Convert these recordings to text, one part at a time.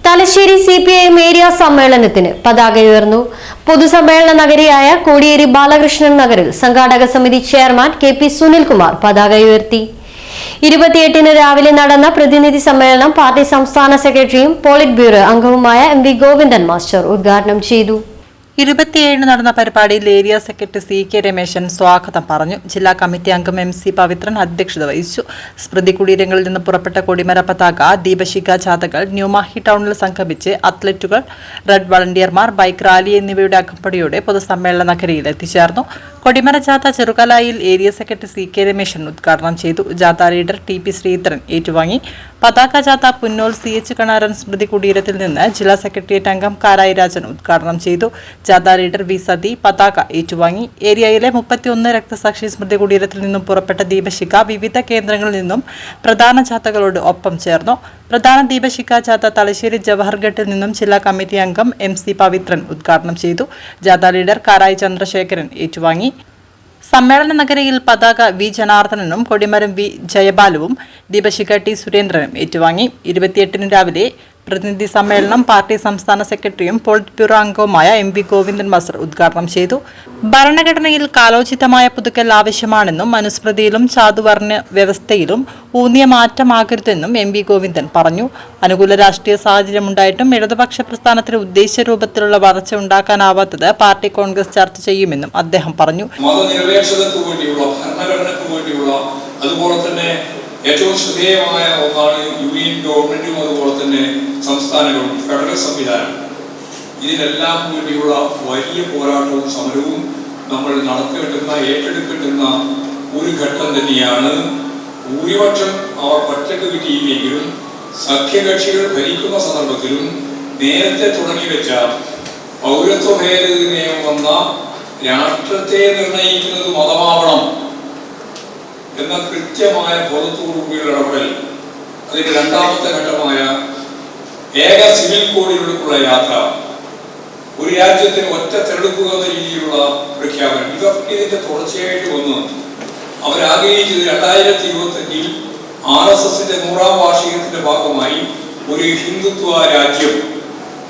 Thalassery CPIM area സമ്മേളനത്തിന് പതാക ഉയർന്നു. പൊതുസമ്മേളന നഗരിയായ കോടിയേരി ബാലകൃഷ്ണൻ നഗറിൽ സംഘാടക സമിതി ചെയർമാൻ KP സുനിൽകുമാർ പതാക ഉയർത്തി. 28-ന് രാവിലെ നടന്ന പ്രതിനിധി സമ്മേളനം പാർട്ടി സംസ്ഥാന സെക്രട്ടറിയും പോളിറ്റ് ബ്യൂറോ അംഗവുമായ MV ഗോവിന്ദൻ മാസ്റ്റർ ഉദ്ഘാടനം ചെയ്തു. 27 നടന്ന പരിപാടിയിൽ ഏരിയ സെക്രട്ടറി CK രമേശൻ സ്വാഗതം പറഞ്ഞു. ജില്ലാ കമ്മിറ്റി അംഗം MC പവിത്രൻ അധ്യക്ഷത വഹിച്ചു. സ്മൃതി കുടീരങ്ങളിൽ നിന്ന് പുറപ്പെട്ട കൊടിമര പതാക, ദീപശിഖ ജാഥകൾ ന്യൂമാഹി ടൗണിൽ സംഗമിച്ച് അത്ലറ്റുകൾ, റെഡ് വളണ്ടിയർമാർ, ബൈക്ക് റാലി എന്നിവയുടെ അകമ്പടിയോടെ പൊതുസമ്മേളന നഗരിയിൽ എത്തിച്ചേർന്നു. കൊടിമര ജാഥ ചെറുകലായിൽ ഏരിയ സെക്രട്ടറി CK രമേശൻ ഉദ്ഘാടനം ചെയ്തു. ജാഥ ലീഡർ TP ശ്രീധരൻ ഏറ്റുവാങ്ങി. പതാക ജാഥ പുന്നോൽ CH കണാരൻ സ്മൃതി കുടീരത്തിൽ നിന്ന് ജില്ലാ സെക്രട്ടേറിയറ്റ് അംഗം കാരായി രാജൻ ഉദ്ഘാടനം ചെയ്തു. ജാഥ ലീഡർ V സതി പതാക ഏറ്റുവാങ്ങി. ഏരിയയിലെ 31 രക്തസാക്ഷി സ്മൃതി കുടീരത്തിൽ നിന്നും പുറപ്പെട്ട ദീപശിഖ വിവിധ കേന്ദ്രങ്ങളിൽ നിന്നും പ്രധാന ജാഥകളോട് ഒപ്പം ചേർന്നു. പ്രധാന ദീപശിഖ ജാഥ തലശ്ശേരി ജവഹർഘട്ടിൽ നിന്നും ജില്ലാ കമ്മിറ്റി അംഗം MC പവിത്രൻ ഉദ്ഘാടനം ചെയ്തു. ജാഥ ലീഡർ കാരായി ചന്ദ്രശേഖരൻ ഏറ്റുവാങ്ങി. സമ്മേളന നഗരിയിൽ പതാക V ജനാർദ്ദനനും കൊടിമരം V ജയബാലുവും ദീപശിഖ T സുരേന്ദ്രനും ഏറ്റുവാങ്ങി. 28-ന് രാവിലെ പ്രതിനിധി സമ്മേളനം പാർട്ടി സംസ്ഥാന സെക്രട്ടറിയും പോളിറ്റ് ബ്യൂറോ അംഗവുമായ MV ഗോവിന്ദൻ മാസ്റ്റർ ഉദ്ഘാടനം ചെയ്തു. ഭരണഘടനയിൽ കാലോചിതമായ പുതുക്കൽ ആവശ്യമാണെന്നും മനുസ്മൃതിയിലും ചാതുവർണ്ണ വ്യവസ്ഥയിലും ഊന്നിയ മാറ്റമാകരുതെന്നും MV ഗോവിന്ദൻ പറഞ്ഞു. അനുകൂല രാഷ്ട്രീയ സാഹചര്യമുണ്ടായിട്ടും ഇടതുപക്ഷ പ്രസ്ഥാനത്തിന് ഉദ്ദേശിച്ച രൂപത്തിലുള്ള വളർച്ച ഉണ്ടാക്കാനാവാത്തത് പാർട്ടി കോൺഗ്രസ് ചർച്ച ചെയ്യുമെന്നും അദ്ദേഹം പറഞ്ഞു. മതനിരപേക്ഷതയ്ക്ക് വേണ്ടിയുള്ള ഭരണഘടനയ്ക്ക് വേണ്ടിയുള്ള അതുപോലെ തന്നെ ഏറ്റവും ശ്രദ്ധേയമായ ഒന്നാണ് യൂണിയൻ ഗവൺമെന്റും അതുപോലെ തന്നെ സംസ്ഥാന ഗവൺമെന്റ് ഫെഡറൽ സംവിധാനം. ഇതിനെല്ലാം വേണ്ടിയുള്ള വലിയ പോരാട്ടവും സമരവും നമ്മൾ ഏറ്റെടുക്കേണ്ടുന്ന ഒരു ഘട്ടം തന്നെയാണ്. ഭൂരിപക്ഷം അവർ ഒറ്റക്ക് കിട്ടിയില്ലെങ്കിലും സഖ്യകക്ഷികൾ ഭരിക്കുന്ന സന്ദർഭത്തിലും നേരത്തെ തുടങ്ങിവെച്ച പൗരത്വ ഭേദഗതി നിയമം വന്ന രാഷ്ട്രത്തെ നിർണയിക്കുന്നത് മതമാവണം എന്ന കൃത്യമായ ബോധത്തോടുകൂടിയുള്ള ഇടപെടൽ, അതിന്റെ രണ്ടാമത്തെ ഘട്ടമായ ഏക സിവിൽ കോഡിലുള്ള യാത്ര, ഒരു രാജ്യത്തിന് ഒറ്റ തെരഞ്ഞെടുക്കുക എന്ന രീതിയിലുള്ള പ്രഖ്യാപനം, ഇതൊക്കെ ഇതിന്റെ തുടർച്ചയായിട്ട് വന്ന് അവരാഗ്രഹിച്ചത് 2025-ൽ RSSന്റെ 100ാം വാർഷികത്തിന്റെ ഭാഗമായി ഒരു ഹിന്ദുത്വ രാജ്യം,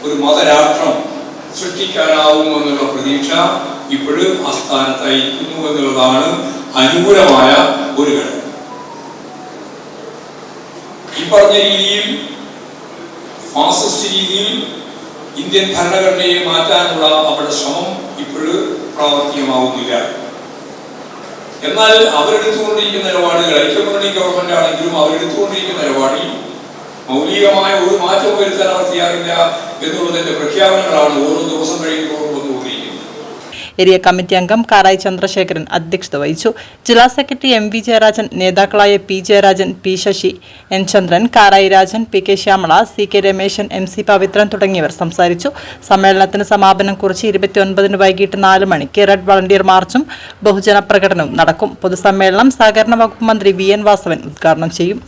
ഒരു മതരാഷ്ട്രം സൃഷ്ടിക്കാനാവുമെന്നുള്ള പ്രതീക്ഷ ഇപ്പോഴും അസ്ഥാനത്തായിരിക്കുന്നു എന്നുള്ളതാണ് അനുകൂലമായ ഒരു ഘടകം. ഈ പറഞ്ഞ രീതിയിൽ ഫാസിസ്റ്റ് രീതിയിൽ ഇന്ത്യൻ ഭരണഘടനയെ മാറ്റാനുള്ള അവരുടെ ശ്രമം ഇപ്പോഴും പ്രാവർത്തികമാവുന്നില്ല. എന്നാൽ അവരെടുത്തുകൊണ്ടിരിക്കുന്ന നിലപാടുകൾ, ഐക്യമുന്നണി ഗവൺമെന്റ് ആണെങ്കിലും അവരെടുത്തുകൊണ്ടിരിക്കുന്ന നിലപാടിൽ മൗലികമായ ഒരു മാറ്റം വരുത്താൻ അവർ തയ്യാറില്ല എന്നുള്ളതിന്റെ പ്രഖ്യാപനങ്ങളാണ് ഓരോ ദിവസം കഴിയുമ്പോഴും വന്നുകൊണ്ടിരിക്കുന്നത്. ഏരിയ കമ്മിറ്റി അംഗം കാരായി ചന്ദ്രശേഖരൻ അധ്യക്ഷത വഹിച്ചു. ജില്ലാ സെക്രട്ടറി MV ജയരാജൻ, നേതാക്കളായ P Jayarajan, P Sasi, N ചന്ദ്രൻ, Karayi Rajan, PK Shyamala, CK Rameshan, MC Pavithran തുടങ്ങിയവർ സംസാരിച്ചു. സമ്മേളനത്തിന് സമാപനം കുറിച്ച് 29-ന് വൈകിട്ട് 4 മണിക്ക് റെഡ് വളണ്ടിയർ മാർച്ചും ബഹുജന പ്രകടനവും നടക്കും. പൊതുസമ്മേളനം സഹകരണ വകുപ്പ് മന്ത്രി VN വാസവൻ ഉദ്ഘാടനം ചെയ്യും.